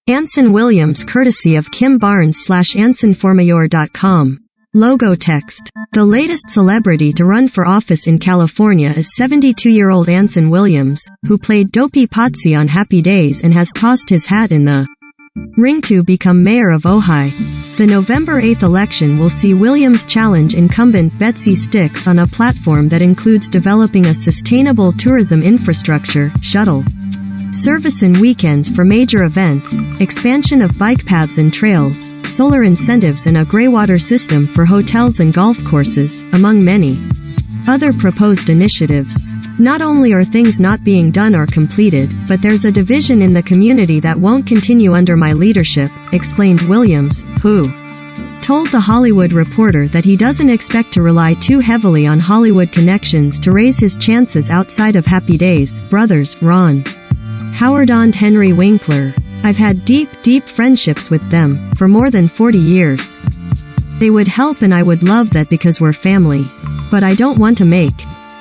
Anson Williams courtesy of Kim Barnes/AnsonFormayor.com. Logo text. The latest celebrity to run for office in California is 72-year-old Anson Williams, who played Dopey Potsy on Happy Days and has tossed his hat in the ring to become mayor of Ojai. The November 8th election will see Williams challenge incumbent Betsy Sticks on a platform that includes developing a sustainable tourism infrastructure, shuttle service and weekends for major events, expansion of bike paths and trails, solar incentives and a greywater system for hotels and golf courses, among many other proposed initiatives. Not only are things not being done or completed, but there's a division in the community that won't continue under my leadership, explained Williams, who told The Hollywood Reporter that he doesn't expect to rely too heavily on Hollywood connections to raise his chances outside of Happy Days. Brothers, Ron Howard and Henry Winkler. I've had deep friendships with them for more than 40 years. They would help and I would love that because we're family. But I don't want to make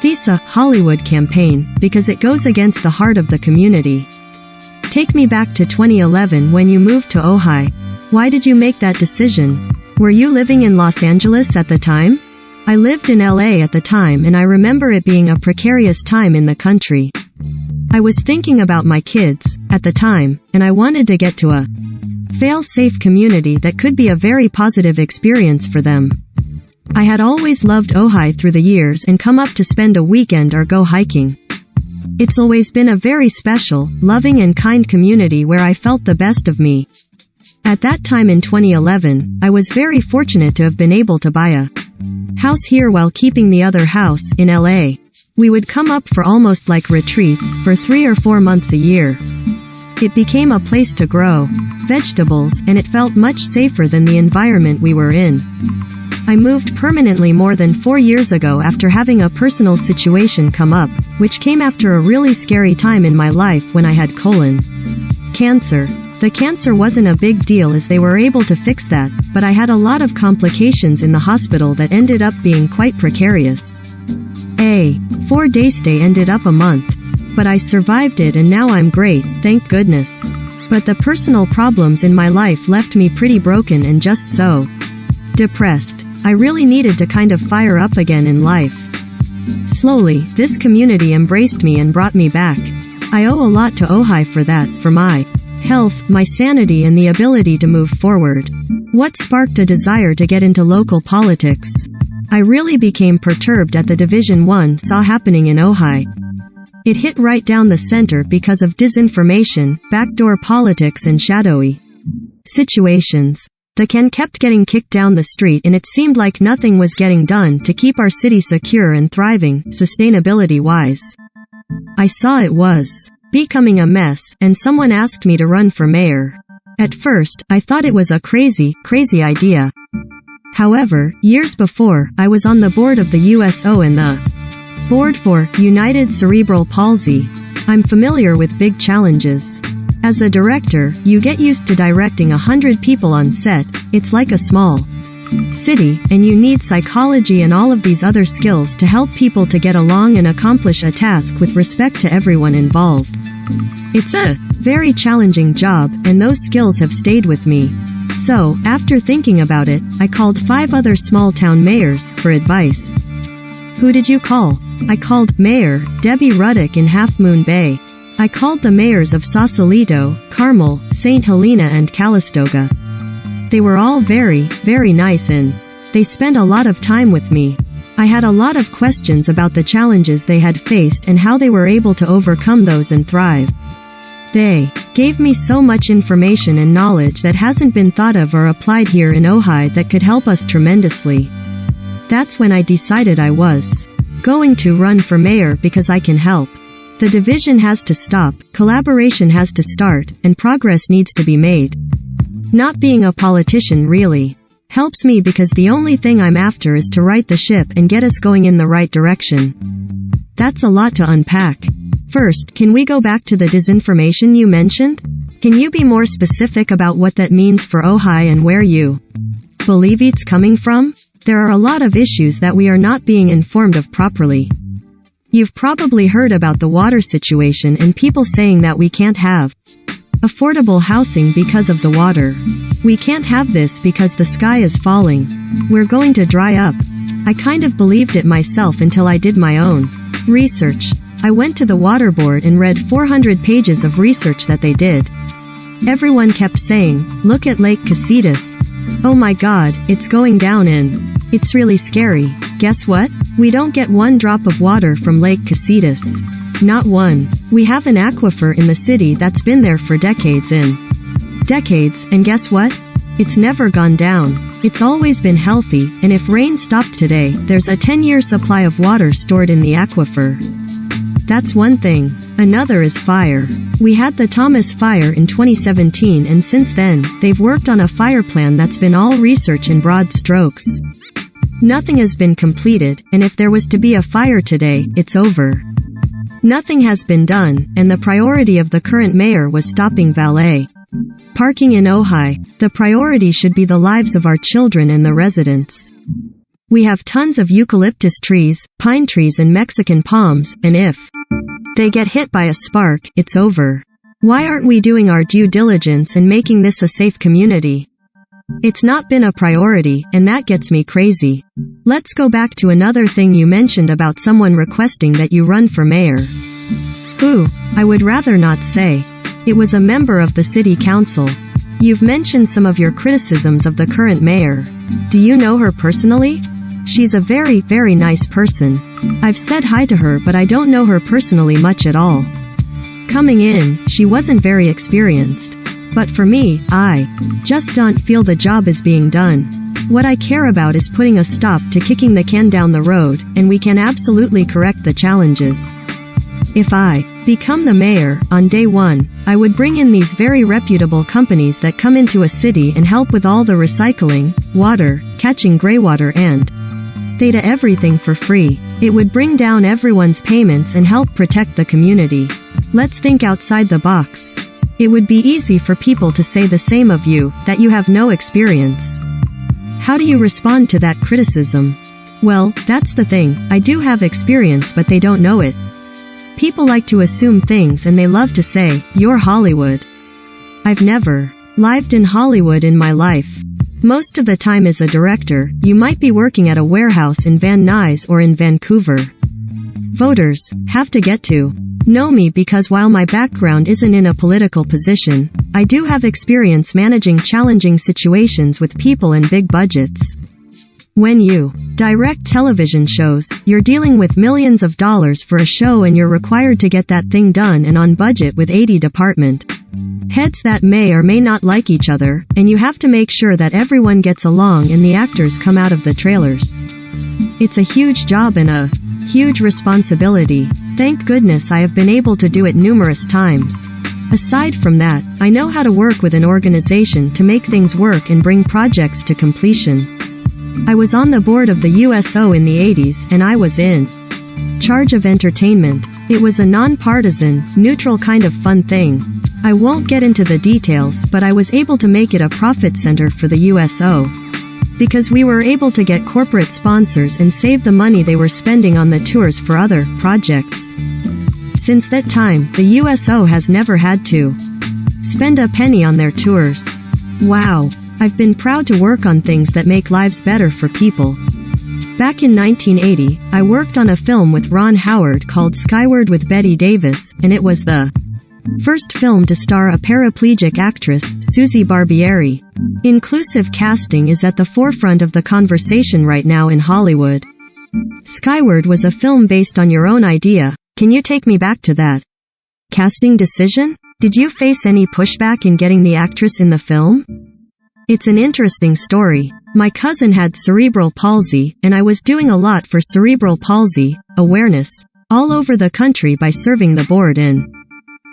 this a Hollywood campaign, because it goes against the heart of the community. Take me back to 2011 when you moved to Ojai. Why did you make that decision? Were you living in Los Angeles at the time? I lived in LA at the time and I remember it being a precarious time in the country. I was thinking about my kids at the time, and I wanted to get to a fail-safe community that could be a very positive experience for them. I had always loved Ojai through the years and come up to spend a weekend or go hiking. It's always been a very special, loving and kind community where I felt the best of me. At that time in 2011, I was very fortunate to have been able to buy a house here while keeping the other house in LA. We would come up for almost like retreats for 3 or 4 months a year. It became a place to grow vegetables, and it felt much safer than the environment we were in. I moved permanently more than 4 years ago after having a personal situation come up, which came after a really scary time in my life when I had colon cancer. The cancer wasn't a big deal as they were able to fix that, but I had a lot of complications in the hospital that ended up being quite precarious. A 4-day stay ended up a month. But I survived it and now I'm great, thank goodness. But the personal problems in my life left me pretty broken and just so depressed. I really needed to kind of fire up again in life. Slowly, this community embraced me and brought me back. I owe a lot to Ojai for that, for my health, my sanity and the ability to move forward. What sparked a desire to get into local politics? I really became perturbed at the division I saw happening in Ojai. It hit right down the center because of disinformation, backdoor politics and shadowy situations. The can kept getting kicked down the street and it seemed like nothing was getting done to keep our city secure and thriving, sustainability-wise. I saw it was becoming a mess, and someone asked me to run for mayor. At first, I thought it was a crazy idea. However, years before, I was on the board of the USO and the board for United Cerebral Palsy. I'm familiar with big challenges. As a director, you get used to directing 100 people on set. It's like a small city, and you need psychology and all of these other skills to help people to get along and accomplish a task with respect to everyone involved. It's a very challenging job, and those skills have stayed with me. So, after thinking about it, I called 5 other small-town mayors for advice. Who did you call? I called Mayor Debbie Ruddock in Half Moon Bay. I called the mayors of Sausalito, Carmel, St. Helena and Calistoga. They were all very nice and they spent a lot of time with me. I had a lot of questions about the challenges they had faced and how they were able to overcome those and thrive. They gave me so much information and knowledge that hasn't been thought of or applied here in Ojai that could help us tremendously. That's when I decided I was going to run for mayor because I can help. The division has to stop, collaboration has to start, and progress needs to be made. Not being a politician really helps me because the only thing I'm after is to right the ship and get us going in the right direction. That's a lot to unpack. First, can we go back to the disinformation you mentioned? Can you be more specific about what that means for Ojai and where you believe it's coming from? There are a lot of issues that we are not being informed of properly. You've probably heard about the water situation and people saying that we can't have Affordable housing because of the water. We can't have this because the sky is falling. We're going to dry up. I kind of believed it myself until I did my own research. I went to the water board and read 400 pages of research that they did. Everyone kept saying, look at Lake Casitas. Oh my god, it's going down in. It's really scary. Guess what? We don't get one drop of water from Lake Casitas. Not one. We have an aquifer in the city that's been there for decades and guess what? It's never gone down. It's always been healthy, and if rain stopped today, there's a 10-year supply of water stored in the aquifer. That's one thing. Another is fire. We had the Thomas fire in 2017 and since then, they've worked on a fire plan that's been all research in broad strokes. Nothing has been completed, and if there was to be a fire today, it's over. Nothing has been done, and the priority of the current mayor was stopping valet parking in Ojai. The priority should be the lives of our children and the residents. We have tons of eucalyptus trees, pine trees and Mexican palms, and if they get hit by a spark, it's over. Why aren't we doing our due diligence and making this a safe community? It's not been a priority, and that gets me crazy. Let's go back to another thing you mentioned about someone requesting that you run for mayor. Who? I would rather not say. It was a member of the city council. You've mentioned some of your criticisms of the current mayor. Do you know her personally? She's a very, very nice person. I've said hi to her, but I don't know her personally much at all. Coming in, she wasn't very experienced. But for me, I just don't feel the job is being done. What I care about is putting a stop to kicking the can down the road, and we can absolutely correct the challenges. If I become the mayor, on day one, I would bring in these very reputable companies that come into a city and help with all the recycling, water, catching greywater and data everything for free. It would bring down everyone's payments and help protect the community. Let's think outside the box. It would be easy for people to say the same of you, that you have no experience. How do you respond to that criticism? Well, that's the thing, I do have experience but they don't know it. People like to assume things and they love to say, you're Hollywood. I've never lived in Hollywood in my life. Most of the time as a director, you might be working at a warehouse in Van Nuys or in Vancouver. Voters have to get to know me because while my background isn't in a political position, I do have experience managing challenging situations with people and big budgets. When you direct television shows, you're dealing with millions of dollars for a show and you're required to get that thing done and on budget with 80 department heads that may or may not like each other, and you have to make sure that everyone gets along and the actors come out of the trailers. It's a huge job and a huge responsibility. Thank goodness I have been able to do it numerous times. Aside from that, I know how to work with an organization to make things work and bring projects to completion. I was on the board of the USO in the 80s, and I was in charge of entertainment. It was a non-partisan, neutral kind of fun thing. I won't get into the details, but I was able to make it a profit center for the USO. Because we were able to get corporate sponsors and save the money they were spending on the tours for other projects. Since that time, the USO has never had to spend a penny on their tours. Wow. I've been proud to work on things that make lives better for people. Back in 1980, I worked on a film with Ron Howard called Skyward with Bette Davis, and it was the first film to star a paraplegic actress, Susie Barbieri. Inclusive casting is at the forefront of the conversation right now in Hollywood. Skyward was a film based on your own idea. Can you take me back to that casting decision? Did you face any pushback in getting the actress in the film? It's an interesting story. My cousin had cerebral palsy, and I was doing a lot for cerebral palsy awareness all over the country by serving the board in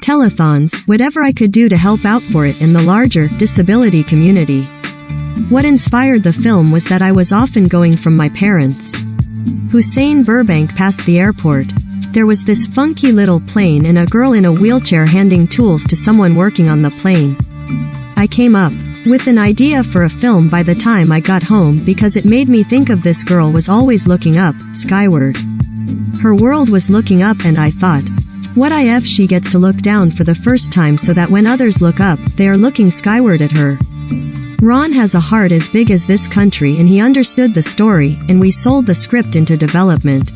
telethons, whatever I could do to help out for it in the larger disability community. What inspired the film was that I was often going from my parents' Hussein Burbank past the airport. There was this funky little plane and a girl in a wheelchair handing tools to someone working on the plane. I came up with an idea for a film by the time I got home because it made me think of this girl was always looking up, skyward. Her world was looking up and I thought, What if she gets to look down for the first time so that when others look up, they are looking skyward at her? Ron has a heart as big as this country, and he understood the story, and we sold the script into development.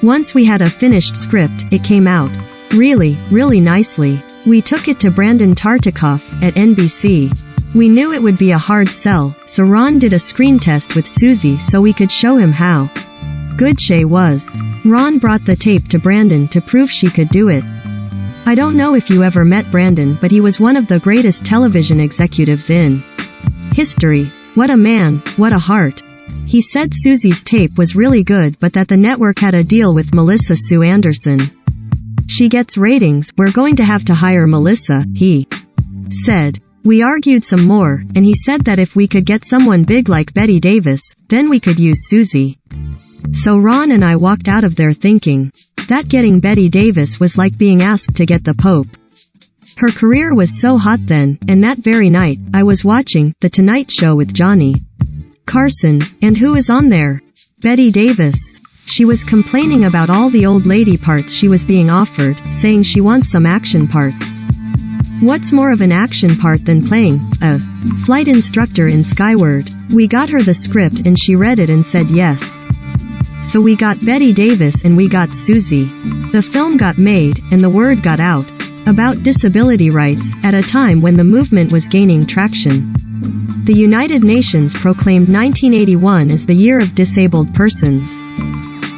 Once we had a finished script, it came out really, really nicely. We took it to Brandon Tartikoff at NBC. We knew it would be a hard sell, so Ron did a screen test with Susie so we could show him how good she was. Ron brought the tape to Brandon to prove she could do it. I don't know if you ever met Brandon, but he was one of the greatest television executives in history. What a man, what a heart. He said Susie's tape was really good, but that the network had a deal with Melissa Sue Anderson. She gets ratings, we're going to have to hire Melissa, he said. We argued some more, and he said that if we could get someone big like Betty Davis, then we could use Susie. So Ron and I walked out of there thinking that getting Betty Davis was like being asked to get the Pope. Her career was so hot then, and that very night, I was watching The Tonight Show with Johnny Carson, and who is on there? Betty Davis. She was complaining about all the old lady parts she was being offered, saying she wants some action parts. What's more of an action part than playing a flight instructor in Skyward? We got her the script and she read it and said yes. So we got Betty Davis and we got Susie. The film got made, and the word got out about disability rights, at a time when the movement was gaining traction. The United Nations proclaimed 1981 as the Year of Disabled Persons.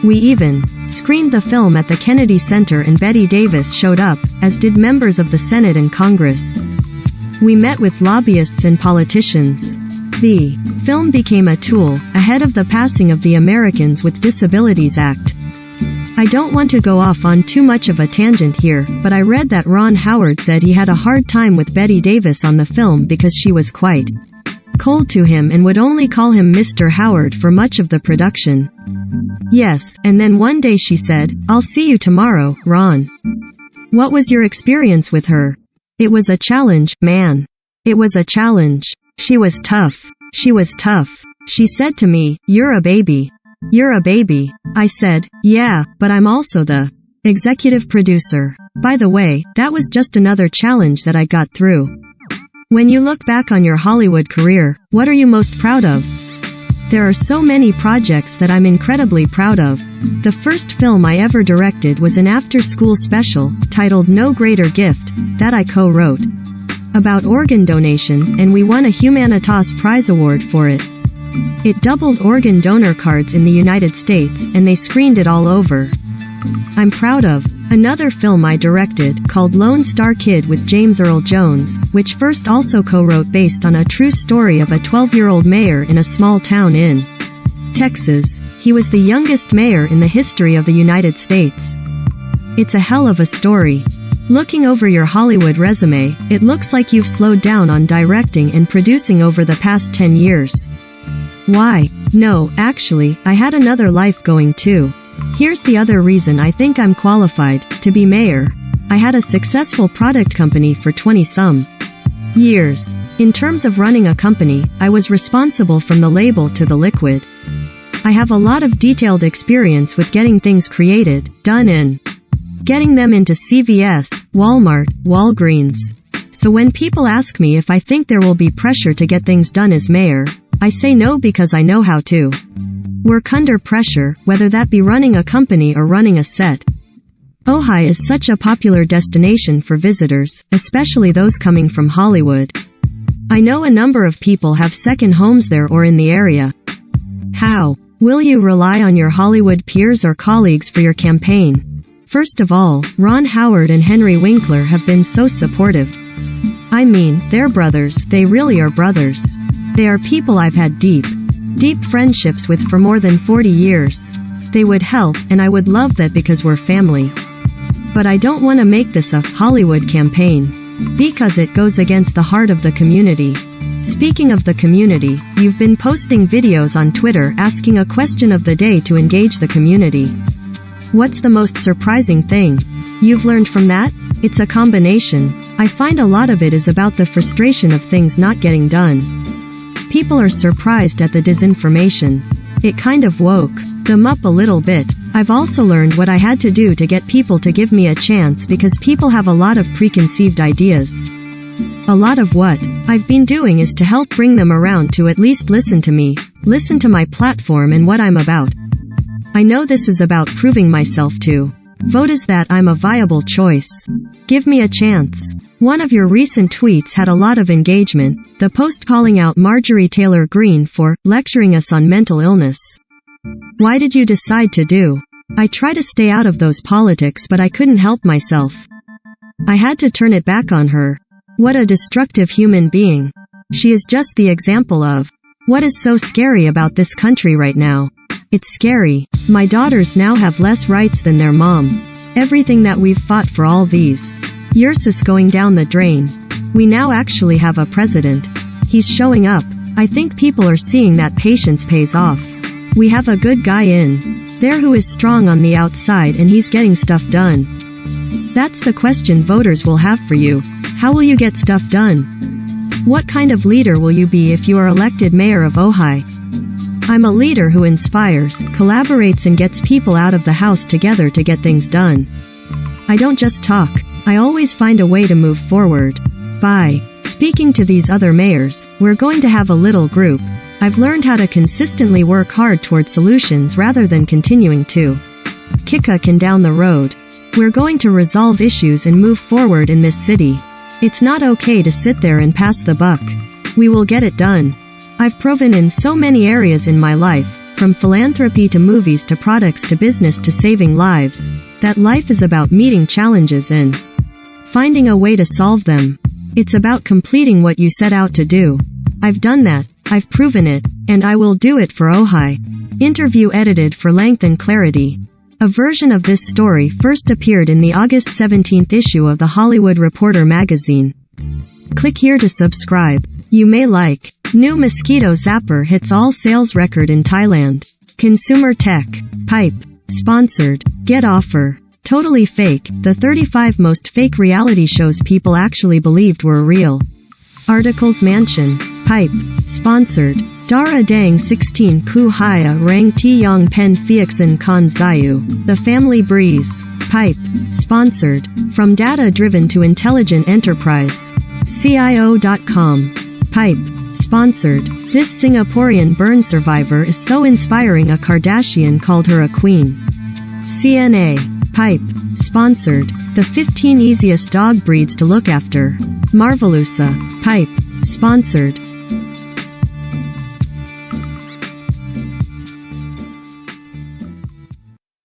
We even screened the film at the Kennedy Center, and Betty Davis showed up, as did members of the Senate and Congress. We met with lobbyists and politicians. The film became a tool, ahead of the passing of the Americans with Disabilities Act. I don't want to go off on too much of a tangent here, but I read that Ron Howard said he had a hard time with Betty Davis on the film because she was quite cold to him and would only call him Mr. Howard for much of the production. Yes, and then one day she said, "I'll see you tomorrow, Ron." What was your experience with her? It was a challenge, man. It was a challenge. She was tough. She was tough. She said to me, "You're a baby. You're a baby." I said, "Yeah, but I'm also the executive producer." By the way, that was just another challenge that I got through. When you look back on your Hollywood career, what are you most proud of? There are so many projects that I'm incredibly proud of. The first film I ever directed was an after-school special, titled No Greater Gift, that I co-wrote about organ donation, and we won a Humanitas Prize Award for it. It doubled organ donor cards in the United States, and they screened it all over. I'm proud of another film I directed, called Lone Star Kid with James Earl Jones, which first also co-wrote based on a true story of a 12-year-old mayor in a small town in Texas. He was the youngest mayor in the history of the United States. It's a hell of a story. Looking over your Hollywood resume, it looks like you've slowed down on directing and producing over the past 10 years. Why? No, actually, I had another life going too. Here's the other reason I think I'm qualified to be mayor. I had a successful product company for 20-some years. In terms of running a company, I was responsible from the label to the liquid. I have a lot of detailed experience with getting things created, done, and getting them into CVS, Walmart, Walgreens. So when people ask me if I think there will be pressure to get things done as mayor, I say no, because I know how to work under pressure, whether that be running a company or running a set. Ojai is such a popular destination for visitors, especially those coming from Hollywood. I know a number of people have second homes there or in the area. How will you rely on your Hollywood peers or colleagues for your campaign? First of all, Ron Howard and Henry Winkler have been so supportive. I mean, they're brothers, they really are brothers. They are people I've had deep friendships with for more than 40 years. They would help, and I would love that because we're family. But I don't want to make this a Hollywood campaign, because it goes against the heart of the community. Speaking of the community, you've been posting videos on Twitter asking a question of the day to engage the community. What's the most surprising thing you've learned from that? It's a combination. I find a lot of it is about the frustration of things not getting done. People are surprised at the disinformation. It kind of woke them up a little bit. I've also learned what I had to do to get people to give me a chance because people have a lot of preconceived ideas. A lot of what I've been doing is to help bring them around to at least listen to me, listen to my platform and what I'm about. I know this is about proving myself to voters that I'm a viable choice. Give me a chance. One of your recent tweets had a lot of engagement, the post calling out Marjorie Taylor Greene for lecturing us on mental illness. Why did you decide to do? I try to stay out of those politics but I couldn't help myself. I had to turn it back on her. What a destructive human being. She is just the example of what is so scary about this country right now. It's scary. My daughters now have less rights than their mom. Everything that we've fought for all these years is going down the drain. We now actually have a president. He's showing up. I think people are seeing that patience pays off. We have a good guy in there who is strong on the outside and he's getting stuff done. That's the question voters will have for you. How will you get stuff done? What kind of leader will you be if you are elected mayor of Ojai? I'm a leader who inspires, collaborates and gets people out of the house together to get things done. I don't just talk. I always find a way to move forward. By speaking to these other mayors, we're going to have a little group. I've learned how to consistently work hard toward solutions rather than continuing to kick a can down the road. We're going to resolve issues and move forward in this city. It's not okay to sit there and pass the buck. We will get it done. I've proven in so many areas in my life, from philanthropy to movies to products to business to saving lives, that life is about meeting challenges and finding a way to solve them. It's about completing what you set out to do. I've done that, I've proven it, and I will do it for Ojai. Interview edited for length and clarity. A version of this story first appeared in the August 17th issue of The Hollywood Reporter magazine. Click here to subscribe. You may like. New mosquito zapper hits all sales record in Thailand. Consumer tech. Pipe. Sponsored. Get offer. Totally fake. The 35 most fake reality shows people actually believed were real. Articles Mansion. Pipe. Sponsored. Dara Dang 16 Ku Haya Rang Ti Yong Pen Phiexan Kon Zayu. The Family Breeze. Pipe. Sponsored. From data driven to intelligent enterprise. CIO.com. Pipe. Sponsored. This Singaporean burn survivor is so inspiring a Kardashian called her a queen. CNA. Pipe. Sponsored. The 15 easiest dog breeds to look after. Marvelusa. Pipe. Sponsored.